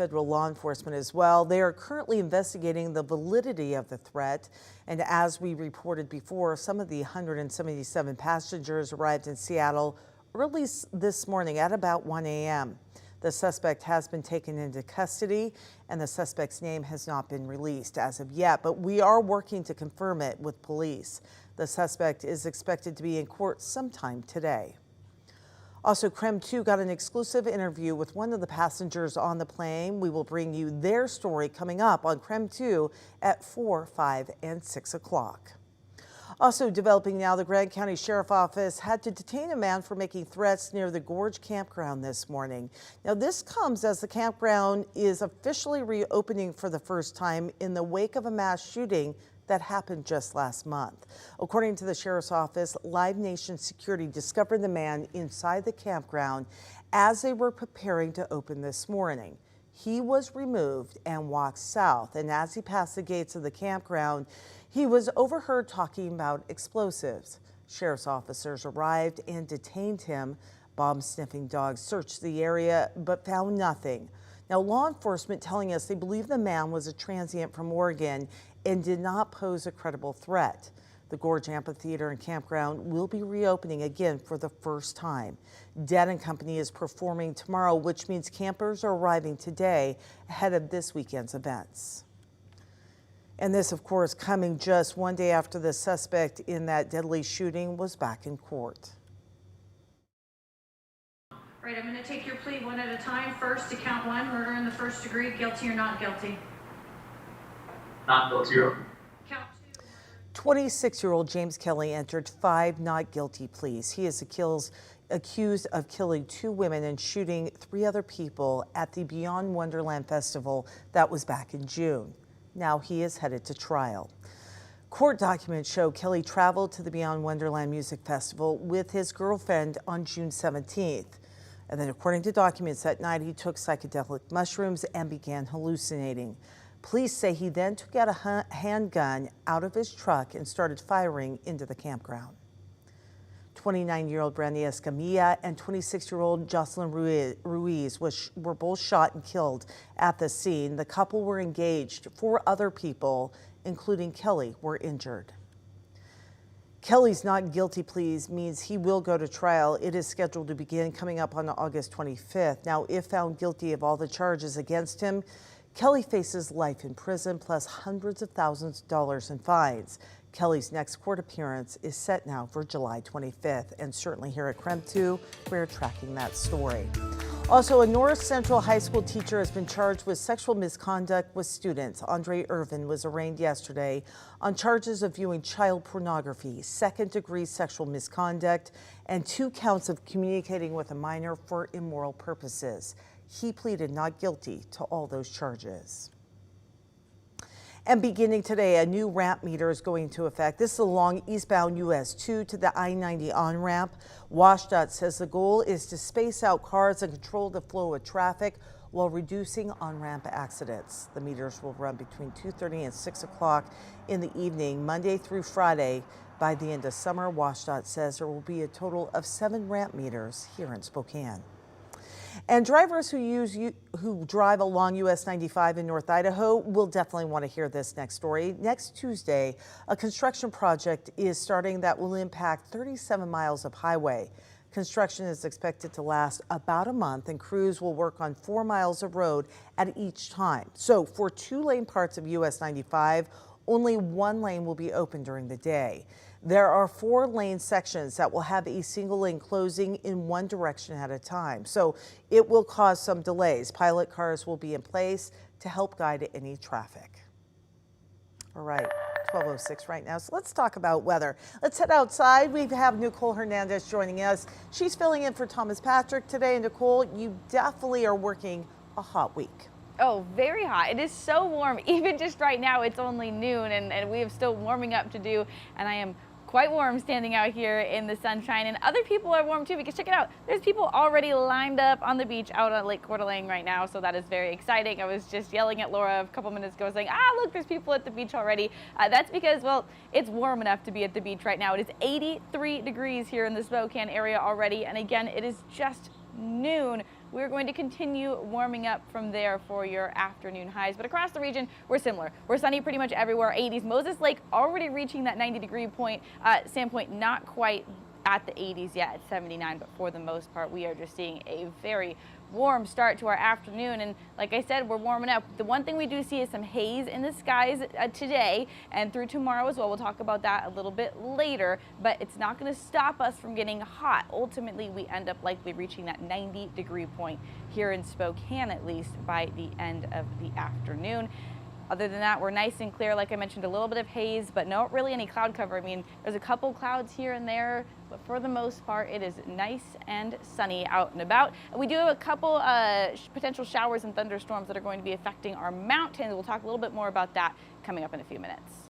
Federal law enforcement as well. They are currently investigating the validity of the threat. And as we reported before, some of the 177 passengers arrived in Seattle early this morning at about 1 a.m. The suspect has been taken into custody and the suspect's name has not been released as of yet, but we are working to confirm it with police. The suspect is expected to be in court sometime today. Also, KREM 2 got an exclusive interview with one of the passengers on the plane. We will bring you their story coming up on KREM 2 at 4, 5, and 6 o'clock. Also developing now, the Grand County Sheriff Office had to detain a man for making threats near the Gorge Campground this morning. Now, this comes as the campground is officially reopening for the first time in the wake of a mass shooting that happened just last month. According to the Sheriff's Office, Live Nation Security discovered the man inside the campground as they were preparing to open this morning. He was removed and walked south, and as he passed the gates of the campground, he was overheard talking about explosives. Sheriff's officers arrived and detained him. Bomb-sniffing dogs searched the area but found nothing. Now, law enforcement telling us they believe the man was a transient from Oregon and did not pose a credible threat. The Gorge Amphitheater and Campground will be reopening again for the first time. Dead & Company is performing tomorrow, which means campers are arriving today ahead of this weekend's events. And this, of course, coming just one day after the suspect in that deadly shooting was back in court. Right, I'm going to take your plea one at a time. First, to count one, murder in the first degree, guilty or not guilty? Not guilty. Count two. 26-year-old James Kelly entered 5 not guilty pleas. He is accused of killing 2 women and shooting 3 other people at the Beyond Wonderland festival that was back in June. Now he is headed to trial. Court documents show Kelly traveled to the Beyond Wonderland Music Festival with his girlfriend on June 17th. And then, according to documents, that night he took psychedelic mushrooms and began hallucinating. Police say he then took out a handgun out of his truck and started firing into the campground. 29-year-old Brandy Escamilla and 26-year-old Jocelyn Ruiz were both shot and killed at the scene. The couple were engaged. 4 other people, including Kelly, were injured. Kelly's not guilty pleas means he will go to trial. It is scheduled to begin coming up on August 25th. Now, if found guilty of all the charges against him, Kelly faces life in prison plus hundreds of thousands of dollars in fines. Kelly's next court appearance is set now for July 25th, and certainly here at KREM 2, we're tracking that story. Also, a North Central High School teacher has been charged with sexual misconduct with students. Andre Irvin was arraigned yesterday on charges of viewing child pornography, second-degree sexual misconduct, and 2 counts of communicating with a minor for immoral purposes. He pleaded not guilty to all those charges. And beginning today, a new ramp meter is going into effect. This is along eastbound US 2 to the I-90 on-ramp. WashDOT says the goal is to space out cars and control the flow of traffic while reducing on-ramp accidents. The meters will run between 2:30 and 6 o'clock in the evening, Monday through Friday. By the end of summer, WashDOT says there will be a total of 7 ramp meters here in Spokane. And drivers who drive along US 95 in North Idaho will definitely want to hear this next story. Next Tuesday, a construction project is starting that will impact 37 miles of highway. Construction is expected to last about a month, and crews will work on 4 miles of road at each time. So for 2-lane parts of US 95, only 1 lane will be open during the day. There are 4-lane sections that will have a single lane closing in one direction at a time. So it will cause some delays. Pilot cars will be in place to help guide any traffic. All right, 12:06 right now. So let's talk about weather. Let's head outside. We have Nicole Hernandez joining us. She's filling in for Thomas Patrick today. And Nicole, you definitely are working a hot week. Oh, very hot. It is so warm. Even just right now, it's only noon and we have still warming up to do. And I am quite warm standing out here in the sunshine, and other people are warm too, because check it out, there's people already lined up on the beach out on Lake Coeur d'Alene right now, so that is very exciting. I was just yelling at Laura a couple minutes ago saying, look, there's people at the beach already. That's because, well, it's warm enough to be at the beach right now. It is 83 degrees here in the Spokane area already, and again, it is just noon we're going to continue warming up from there for your afternoon highs. But across the region, we're similar. We're sunny pretty much everywhere. 80s. Moses Lake already reaching that 90-degree point. Sandpoint not quite at the 80s yet at 79, but for the most part, we are just seeing a very warm start to our afternoon. And like I said, we're warming up. The one thing we do see is some haze in the skies today and through tomorrow as well. We'll talk about that a little bit later, but it's not going to stop us from getting hot. Ultimately, we end up likely reaching that 90-degree point here in Spokane, at least by the end of the afternoon. Other than that, we're nice and clear. Like I mentioned, a little bit of haze, but not really any cloud cover. I mean, there's a couple clouds here and there, but for the most part, it is nice and sunny out and about. We do have a couple potential showers and thunderstorms that are going to be affecting our mountains. We'll talk a little bit more about that coming up in a few minutes.